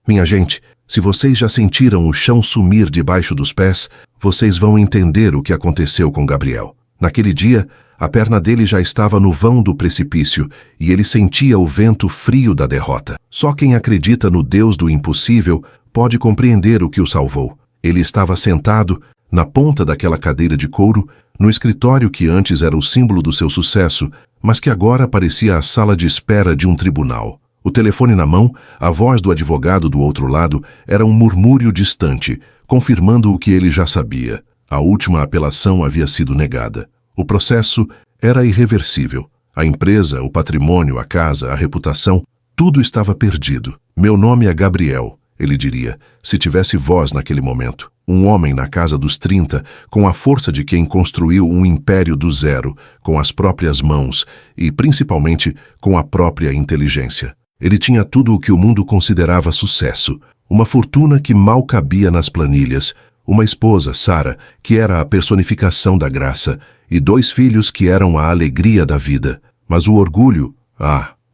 Minha gente, se vocês já sentiram o chão sumir debaixo dos pés, vocês vão entender o que aconteceu com Gabriel. Naquele dia, a perna dele já estava no vão do precipício e ele sentia o vento frio da derrota. Só quem acredita no Deus do impossível pode compreender o que o salvou. Ele estava sentado, na ponta daquela cadeira de couro, no escritório que antes era o símbolo do seu sucesso, mas que agora parecia a sala de espera de um tribunal. O telefone na mão, a voz do advogado do outro lado era um murmúrio distante, confirmando o que ele já sabia. A última apelação havia sido negada. O processo era irreversível. A empresa, o patrimônio, a casa, a reputação, tudo estava perdido. Meu nome é Gabriel, ele diria, se tivesse voz naquele momento. Um homem na casa dos 30, com a força de quem construiu um império do zero, com as próprias mãos e, principalmente, com a própria inteligência. Ele tinha tudo o que o mundo considerava sucesso, uma fortuna que mal cabia nas planilhas, uma esposa, Sara, que era a personificação da graça, e 2 filhos que eram a alegria da vida. Mas o orgulho,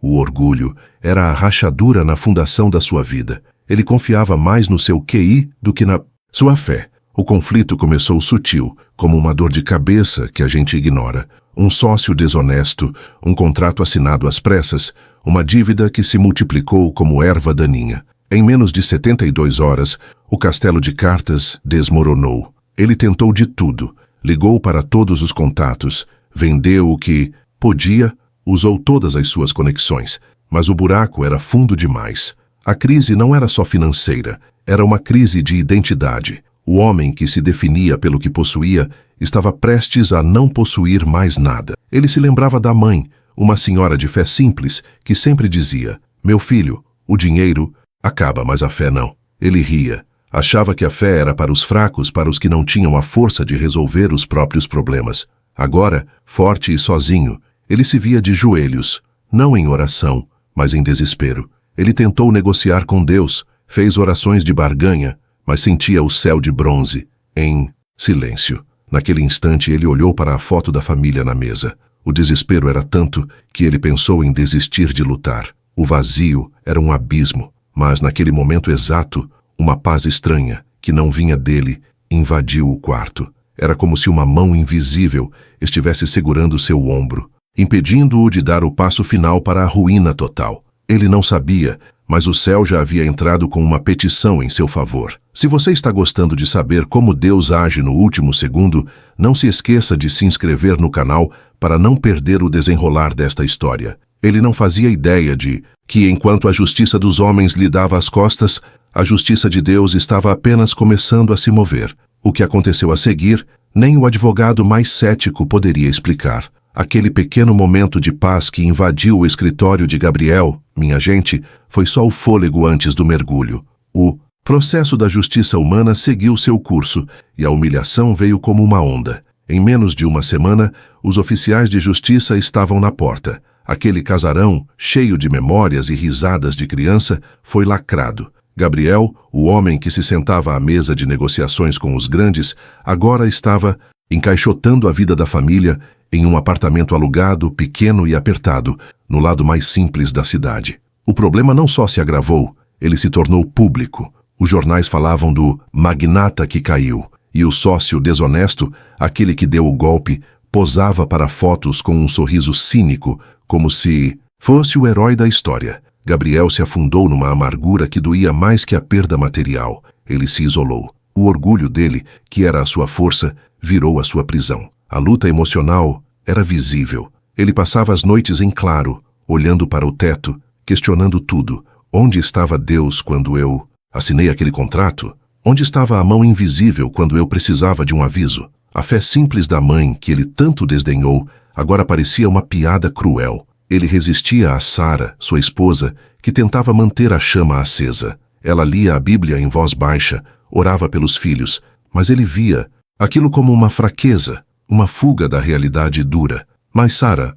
o orgulho, era a rachadura na fundação da sua vida. Ele confiava mais no seu QI do que na sua fé. O conflito começou sutil, como uma dor de cabeça que a gente ignora. Um sócio desonesto, um contrato assinado às pressas, uma dívida que se multiplicou como erva daninha. Em menos de 72 horas, o castelo de cartas desmoronou. Ele tentou de tudo, ligou para todos os contatos, vendeu o que podia, usou todas as suas conexões, mas o buraco era fundo demais. A crise não era só financeira, era uma crise de identidade. O homem que se definia pelo que possuía estava prestes a não possuir mais nada. Ele se lembrava da mãe, uma senhora de fé simples, que sempre dizia: "Meu filho, o dinheiro acaba, mas a fé não." Ele ria. Achava que a fé era para os fracos, para os que não tinham a força de resolver os próprios problemas. Agora, forte e sozinho, ele se via de joelhos, não em oração, mas em desespero. Ele tentou negociar com Deus, fez orações de barganha, mas sentia o céu de bronze, em silêncio. Naquele instante ele olhou para a foto da família na mesa. O desespero era tanto que ele pensou em desistir de lutar. O vazio era um abismo, mas naquele momento exato, uma paz estranha, que não vinha dele, invadiu o quarto. Era como se uma mão invisível estivesse segurando seu ombro, impedindo-o de dar o passo final para a ruína total. Ele não sabia, mas o céu já havia entrado com uma petição em seu favor. Se você está gostando de saber como Deus age no último segundo, não se esqueça de se inscrever no canal para não perder o desenrolar desta história. Ele não fazia ideia de que, enquanto a justiça dos homens lhe dava as costas, a justiça de Deus estava apenas começando a se mover. O que aconteceu a seguir, nem o advogado mais cético poderia explicar. Aquele pequeno momento de paz que invadiu o escritório de Gabriel, minha gente, foi só o fôlego antes do mergulho. O processo da justiça humana seguiu seu curso e a humilhação veio como uma onda. Em menos de uma semana, os oficiais de justiça estavam na porta. Aquele casarão, cheio de memórias e risadas de criança, foi lacrado. Gabriel, o homem que se sentava à mesa de negociações com os grandes, agora estava encaixotando a vida da família em um apartamento alugado, pequeno e apertado, no lado mais simples da cidade. O problema não só se agravou, ele se tornou público. Os jornais falavam do magnata que caiu, e o sócio desonesto, aquele que deu o golpe, posava para fotos com um sorriso cínico, como se fosse o herói da história. Gabriel se afundou numa amargura que doía mais que a perda material. Ele se isolou. O orgulho dele, que era a sua força, virou a sua prisão. A luta emocional era visível. Ele passava as noites em claro, olhando para o teto, questionando tudo. Onde estava Deus quando eu assinei aquele contrato? Onde estava a mão invisível quando eu precisava de um aviso? A fé simples da mãe, que ele tanto desdenhou, agora parecia uma piada cruel. Ele resistia a Sara, sua esposa, que tentava manter a chama acesa. Ela lia a Bíblia em voz baixa, orava pelos filhos, mas ele via aquilo como uma fraqueza, uma fuga da realidade dura. Mas Sara,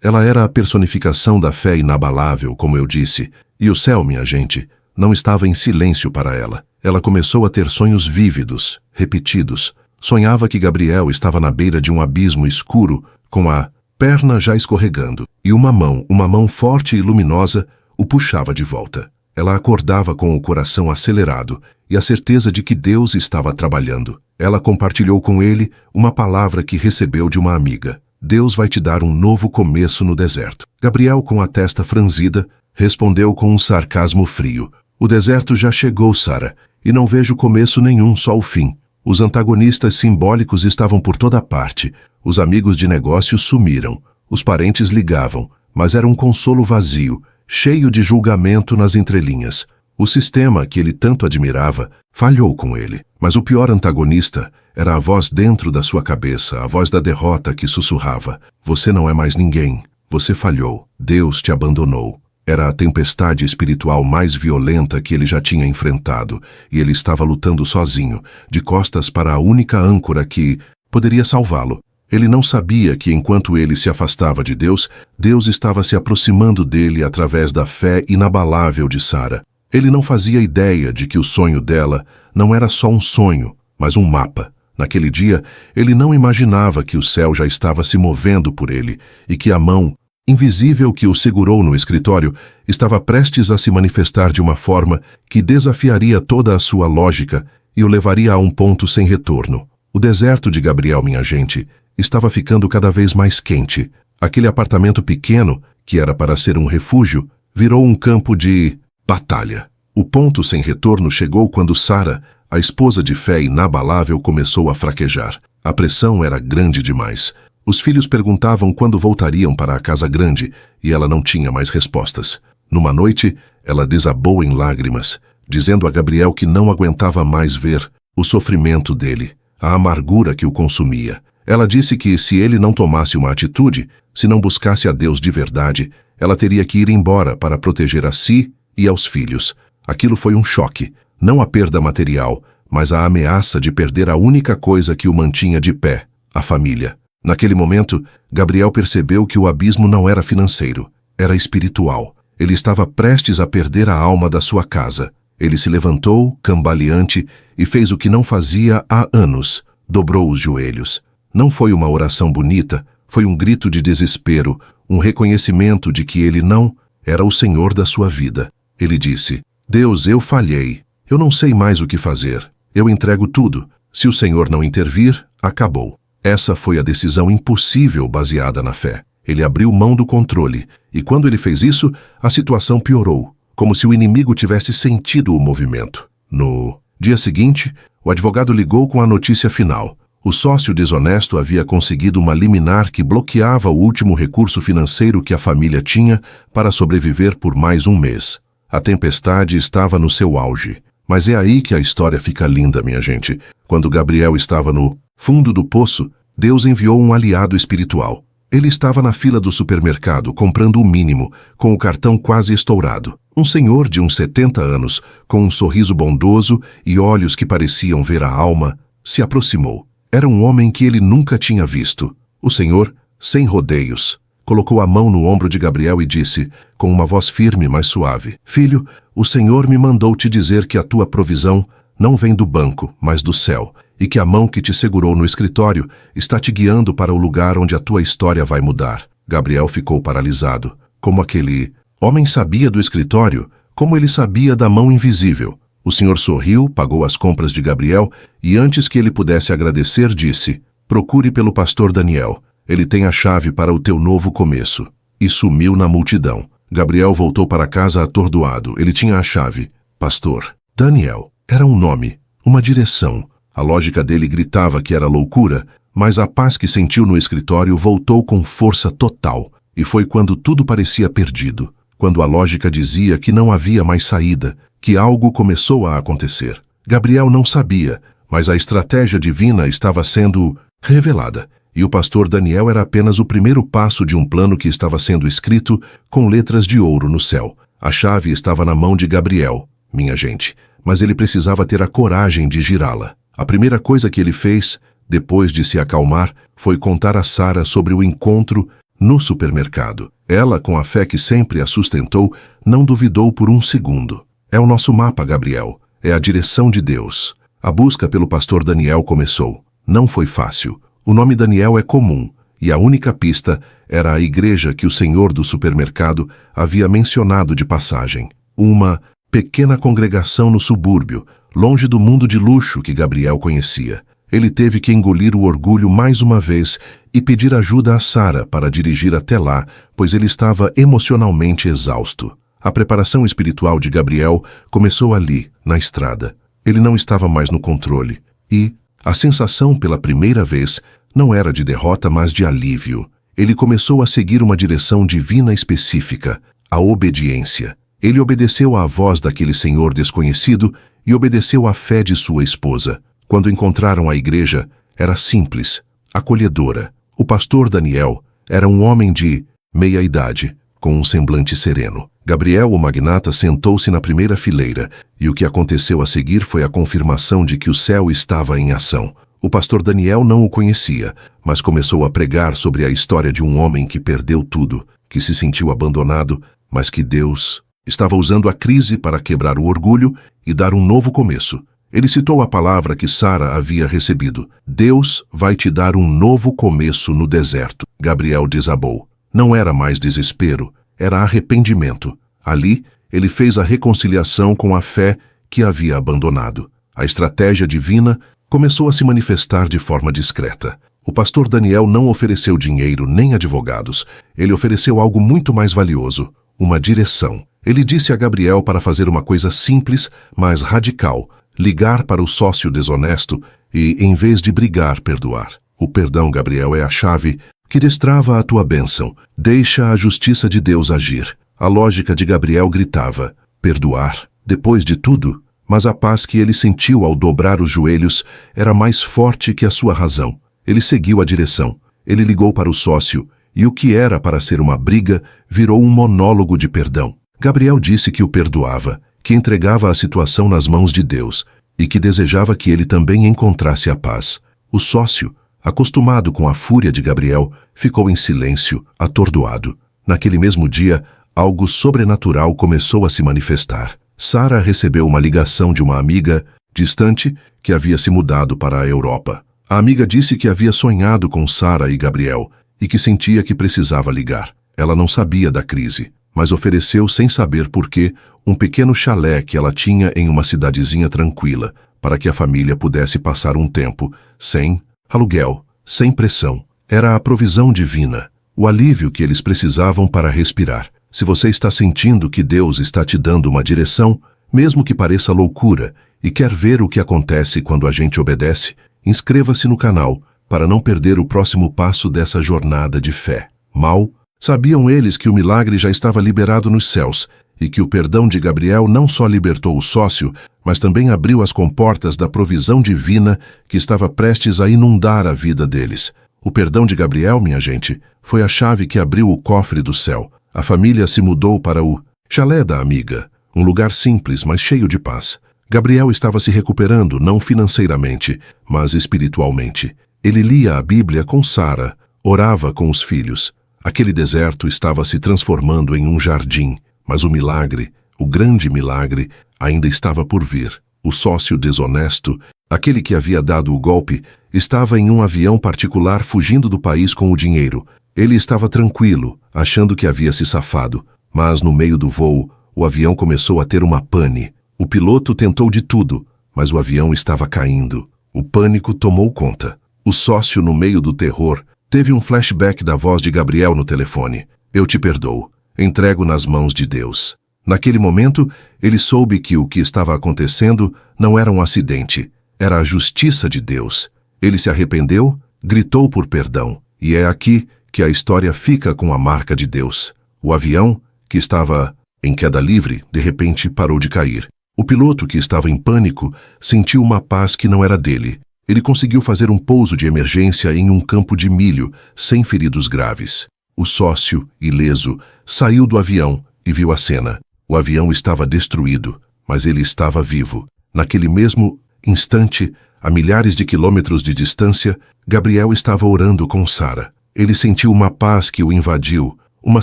ela era a personificação da fé inabalável, como eu disse, e o céu, minha gente, não estava em silêncio para ela. Ela começou a ter sonhos vívidos, repetidos. Sonhava que Gabriel estava na beira de um abismo escuro, com a perna já escorregando, e uma mão forte e luminosa, o puxava de volta. Ela acordava com o coração acelerado e a certeza de que Deus estava trabalhando. Ela compartilhou com ele uma palavra que recebeu de uma amiga. Deus vai te dar um novo começo no deserto. Gabriel, com a testa franzida, respondeu com um sarcasmo frio. O deserto já chegou, Sara, e não vejo começo nenhum, só o fim. Os antagonistas simbólicos estavam por toda parte. Os amigos de negócios sumiram. Os parentes ligavam, mas era um consolo vazio, cheio de julgamento nas entrelinhas. O sistema que ele tanto admirava falhou com ele. Mas o pior antagonista era a voz dentro da sua cabeça, a voz da derrota que sussurrava: você não é mais ninguém. Você falhou. Deus te abandonou. Era a tempestade espiritual mais violenta que ele já tinha enfrentado, e ele estava lutando sozinho, de costas para a única âncora que poderia salvá-lo. Ele não sabia que enquanto ele se afastava de Deus, Deus estava se aproximando dele através da fé inabalável de Sara. Ele não fazia ideia de que o sonho dela não era só um sonho, mas um mapa. Naquele dia, ele não imaginava que o céu já estava se movendo por ele e que a mão invisível que o segurou no escritório estava prestes a se manifestar de uma forma que desafiaria toda a sua lógica e o levaria a um ponto sem retorno. O deserto de Gabriel, minha gente, estava ficando cada vez mais quente. Aquele apartamento pequeno, que era para ser um refúgio, virou um campo de batalha. O ponto sem retorno chegou quando Sara, a esposa de fé inabalável, começou a fraquejar. A pressão era grande demais. Os filhos perguntavam quando voltariam para a casa grande e ela não tinha mais respostas. Numa noite, ela desabou em lágrimas, dizendo a Gabriel que não aguentava mais ver o sofrimento dele, a amargura que o consumia. Ela disse que se ele não tomasse uma atitude, se não buscasse a Deus de verdade, ela teria que ir embora para proteger a si e aos filhos. Aquilo foi um choque, não a perda material, mas a ameaça de perder a única coisa que o mantinha de pé, a família. Naquele momento, Gabriel percebeu que o abismo não era financeiro, era espiritual. Ele estava prestes a perder a alma da sua casa. Ele se levantou, cambaleante, e fez o que não fazia há anos. Dobrou os joelhos. Não foi uma oração bonita, foi um grito de desespero, um reconhecimento de que ele não era o Senhor da sua vida. Ele disse: Deus, eu falhei. Eu não sei mais o que fazer. Eu entrego tudo. Se o Senhor não intervir, acabou. Essa foi a decisão impossível baseada na fé. Ele abriu mão do controle, e quando ele fez isso, a situação piorou, como se o inimigo tivesse sentido o movimento. No dia seguinte, o advogado ligou com a notícia final. O sócio desonesto havia conseguido uma liminar que bloqueava o último recurso financeiro que a família tinha para sobreviver por mais um mês. A tempestade estava no seu auge. Mas é aí que a história fica linda, minha gente. Quando Gabriel estava no fundo do poço, Deus enviou um aliado espiritual. Ele estava na fila do supermercado, comprando o mínimo, com o cartão quase estourado. Um senhor de uns 70 anos, com um sorriso bondoso e olhos que pareciam ver a alma, se aproximou. Era um homem que ele nunca tinha visto. O senhor, sem rodeios, colocou a mão no ombro de Gabriel e disse, com uma voz firme, mas suave: Filho, o Senhor me mandou te dizer que a tua provisão não vem do banco, mas do céu, e que a mão que te segurou no escritório está te guiando para o lugar onde a tua história vai mudar. Gabriel ficou paralisado. Como aquele homem sabia do escritório, como ele sabia da mão invisível. O senhor sorriu, pagou as compras de Gabriel e, antes que ele pudesse agradecer, disse: Procure pelo pastor Daniel. Ele tem a chave para o teu novo começo. E sumiu na multidão. Gabriel voltou para casa atordoado. Ele tinha a chave. Pastor Daniel. Era um nome, uma direção. A lógica dele gritava que era loucura, mas a paz que sentiu no escritório voltou com força total. E foi quando tudo parecia perdido. Quando a lógica dizia que não havia mais saída, que algo começou a acontecer. Gabriel não sabia, mas a estratégia divina estava sendo revelada. E o pastor Daniel era apenas o primeiro passo de um plano que estava sendo escrito com letras de ouro no céu. A chave estava na mão de Gabriel, minha gente, mas ele precisava ter a coragem de girá-la. A primeira coisa que ele fez, depois de se acalmar, foi contar a Sara sobre o encontro no supermercado. Ela, com a fé que sempre a sustentou, não duvidou por um segundo. É o nosso mapa, Gabriel. É a direção de Deus. A busca pelo pastor Daniel começou. Não foi fácil. O nome Daniel é comum, e a única pista era a igreja que o senhor do supermercado havia mencionado de passagem. Uma pequena congregação no subúrbio, longe do mundo de luxo que Gabriel conhecia. Ele teve que engolir o orgulho mais uma vez e pedir ajuda a Sara para dirigir até lá, pois ele estava emocionalmente exausto. A preparação espiritual de Gabriel começou ali, na estrada. Ele não estava mais no controle e a sensação pela primeira vez não era de derrota, mas de alívio. Ele começou a seguir uma direção divina específica, a obediência. Ele obedeceu à voz daquele senhor desconhecido e obedeceu à fé de sua esposa. Quando encontraram a igreja, era simples, acolhedora. O pastor Daniel era um homem de meia-idade, com um semblante sereno. Gabriel, o magnata, sentou-se na primeira fileira, e o que aconteceu a seguir foi a confirmação de que o céu estava em ação. O pastor Daniel não o conhecia, mas começou a pregar sobre a história de um homem que perdeu tudo, que se sentiu abandonado, mas que Deus estava usando a crise para quebrar o orgulho e dar um novo começo. Ele citou a palavra que Sara havia recebido. Deus vai te dar um novo começo no deserto. Gabriel desabou. Não era mais desespero, era arrependimento. Ali, ele fez a reconciliação com a fé que havia abandonado. A estratégia divina começou a se manifestar de forma discreta. O pastor Daniel não ofereceu dinheiro nem advogados. Ele ofereceu algo muito mais valioso, uma direção. Ele disse a Gabriel para fazer uma coisa simples, mas radical: ligar para o sócio desonesto e, em vez de brigar, perdoar. O perdão, Gabriel, é a chave que destrava a tua bênção. Deixa a justiça de Deus agir. A lógica de Gabriel gritava: perdoar, depois de tudo. Mas a paz que ele sentiu ao dobrar os joelhos era mais forte que a sua razão. Ele seguiu a direção. Ele ligou para o sócio, e o que era para ser uma briga virou um monólogo de perdão. Gabriel disse que o perdoava, que entregava a situação nas mãos de Deus e que desejava que ele também encontrasse a paz. O sócio, acostumado com a fúria de Gabriel, ficou em silêncio, atordoado. Naquele mesmo dia, algo sobrenatural começou a se manifestar. Sara recebeu uma ligação de uma amiga distante que havia se mudado para a Europa. A amiga disse que havia sonhado com Sara e Gabriel e que sentia que precisava ligar. Ela não sabia da crise, mas ofereceu, sem saber por quê, um pequeno chalé que ela tinha em uma cidadezinha tranquila, para que a família pudesse passar um tempo, sem aluguel, sem pressão. Era a provisão divina, o alívio que eles precisavam para respirar. Se você está sentindo que Deus está te dando uma direção, mesmo que pareça loucura, e quer ver o que acontece quando a gente obedece, inscreva-se no canal para não perder o próximo passo dessa jornada de fé. Mal sabiam eles que o milagre já estava liberado nos céus e que o perdão de Gabriel não só libertou o sócio, mas também abriu as comportas da provisão divina que estava prestes a inundar a vida deles. O perdão de Gabriel, minha gente, foi a chave que abriu o cofre do céu. A família se mudou para o chalé da amiga, um lugar simples, mas cheio de paz. Gabriel estava se recuperando, não financeiramente, mas espiritualmente. Ele lia a Bíblia com Sara, orava com os filhos. Aquele deserto estava se transformando em um jardim, mas o milagre, o grande milagre, ainda estava por vir. O sócio desonesto, aquele que havia dado o golpe, estava em um avião particular fugindo do país com o dinheiro. Ele estava tranquilo, achando que havia se safado, mas no meio do voo, o avião começou a ter uma pane. O piloto tentou de tudo, mas o avião estava caindo. O pânico tomou conta. O sócio, no meio do terror, teve um flashback da voz de Gabriel no telefone. Eu te perdoo. Entrego nas mãos de Deus. Naquele momento, ele soube que o que estava acontecendo não era um acidente, era a justiça de Deus. Ele se arrependeu, gritou por perdão, e é aqui que a história fica com a marca de Deus. O avião, que estava em queda livre, de repente parou de cair. O piloto, que estava em pânico, sentiu uma paz que não era dele. Ele conseguiu fazer um pouso de emergência em um campo de milho, sem feridos graves. O sócio, ileso, saiu do avião e viu a cena. O avião estava destruído, mas ele estava vivo. Naquele mesmo instante, a milhares de quilômetros de distância, Gabriel estava orando com Sara. Ele sentiu uma paz que o invadiu, uma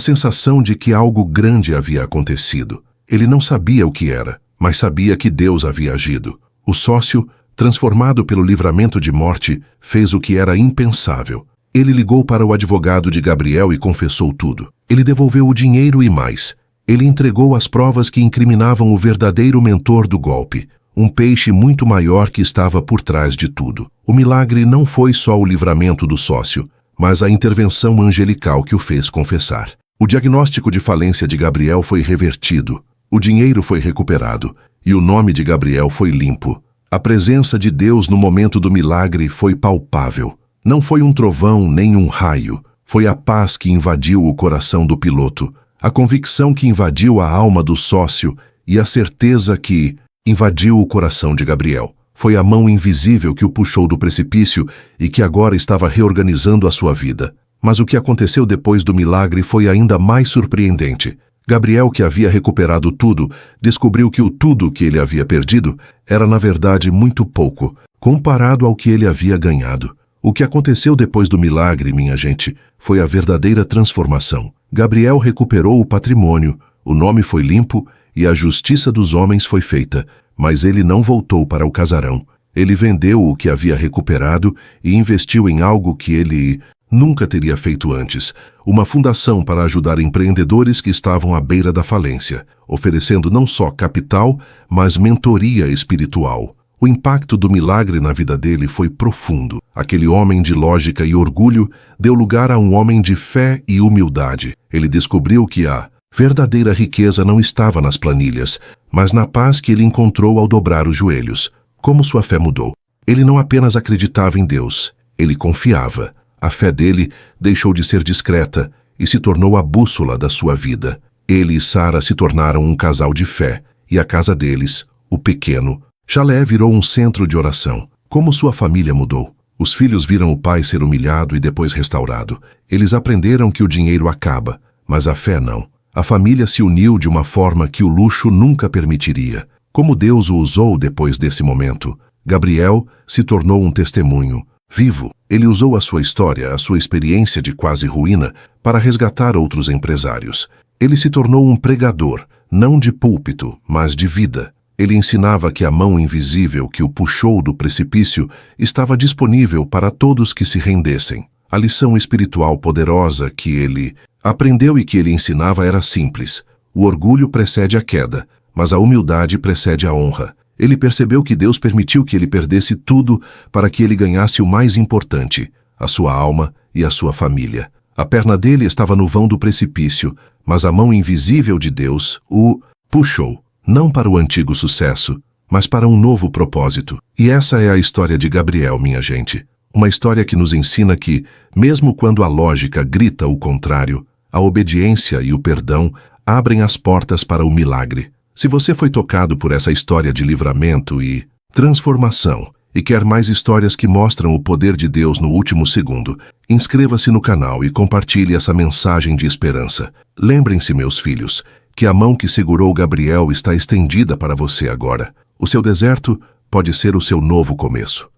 sensação de que algo grande havia acontecido. Ele não sabia o que era, mas sabia que Deus havia agido. O sócio, transformado pelo livramento de morte, fez o que era impensável. Ele ligou para o advogado de Gabriel e confessou tudo. Ele devolveu o dinheiro e mais. Ele entregou as provas que incriminavam o verdadeiro mentor do golpe, um peixe muito maior que estava por trás de tudo. O milagre não foi só o livramento do sócio, mas a intervenção angelical que o fez confessar. O diagnóstico de falência de Gabriel foi revertido, o dinheiro foi recuperado e o nome de Gabriel foi limpo. A presença de Deus no momento do milagre foi palpável. Não foi um trovão nem um raio, foi a paz que invadiu o coração do piloto, a convicção que invadiu a alma do sócio e a certeza que invadiu o coração de Gabriel. Foi a mão invisível que o puxou do precipício e que agora estava reorganizando a sua vida. Mas o que aconteceu depois do milagre foi ainda mais surpreendente. Gabriel, que havia recuperado tudo, descobriu que o tudo que ele havia perdido era na verdade muito pouco, comparado ao que ele havia ganhado. O que aconteceu depois do milagre, minha gente, foi a verdadeira transformação. Gabriel recuperou o patrimônio, o nome foi limpo e a justiça dos homens foi feita, mas ele não voltou para o casarão. Ele vendeu o que havia recuperado e investiu em algo que ele nunca teria feito antes, uma fundação para ajudar empreendedores que estavam à beira da falência, oferecendo não só capital, mas mentoria espiritual. O impacto do milagre na vida dele foi profundo. Aquele homem de lógica e orgulho deu lugar a um homem de fé e humildade. Ele descobriu que a verdadeira riqueza não estava nas planilhas, mas na paz que ele encontrou ao dobrar os joelhos. Como sua fé mudou? Ele não apenas acreditava em Deus, ele confiava. A fé dele deixou de ser discreta e se tornou a bússola da sua vida. Ele e Sara se tornaram um casal de fé, e a casa deles, o pequeno Chalé, virou um centro de oração. Como sua família mudou. Os filhos viram o pai ser humilhado e depois restaurado. Eles aprenderam que o dinheiro acaba, mas a fé não. A família se uniu de uma forma que o luxo nunca permitiria. Como Deus o usou depois desse momento? Gabriel se tornou um testemunho vivo. Ele usou a sua história, a sua experiência de quase ruína, para resgatar outros empresários. Ele se tornou um pregador, não de púlpito, mas de vida. Ele ensinava que a mão invisível que o puxou do precipício estava disponível para todos que se rendessem. A lição espiritual poderosa que ele aprendeu e que ele ensinava era simples. O orgulho precede a queda, mas a humildade precede a honra. Ele percebeu que Deus permitiu que ele perdesse tudo para que ele ganhasse o mais importante, a sua alma e a sua família. A perna dele estava no vão do precipício, mas a mão invisível de Deus o puxou. Não para o antigo sucesso, mas para um novo propósito. E essa é a história de Gabriel, minha gente. Uma história que nos ensina que, mesmo quando a lógica grita o contrário, a obediência e o perdão abrem as portas para o milagre. Se você foi tocado por essa história de livramento e transformação e quer mais histórias que mostram o poder de Deus no último segundo, inscreva-se no canal e compartilhe essa mensagem de esperança. Lembrem-se, meus filhos, que a mão que segurou Gabriel está estendida para você agora. O seu deserto pode ser o seu novo começo.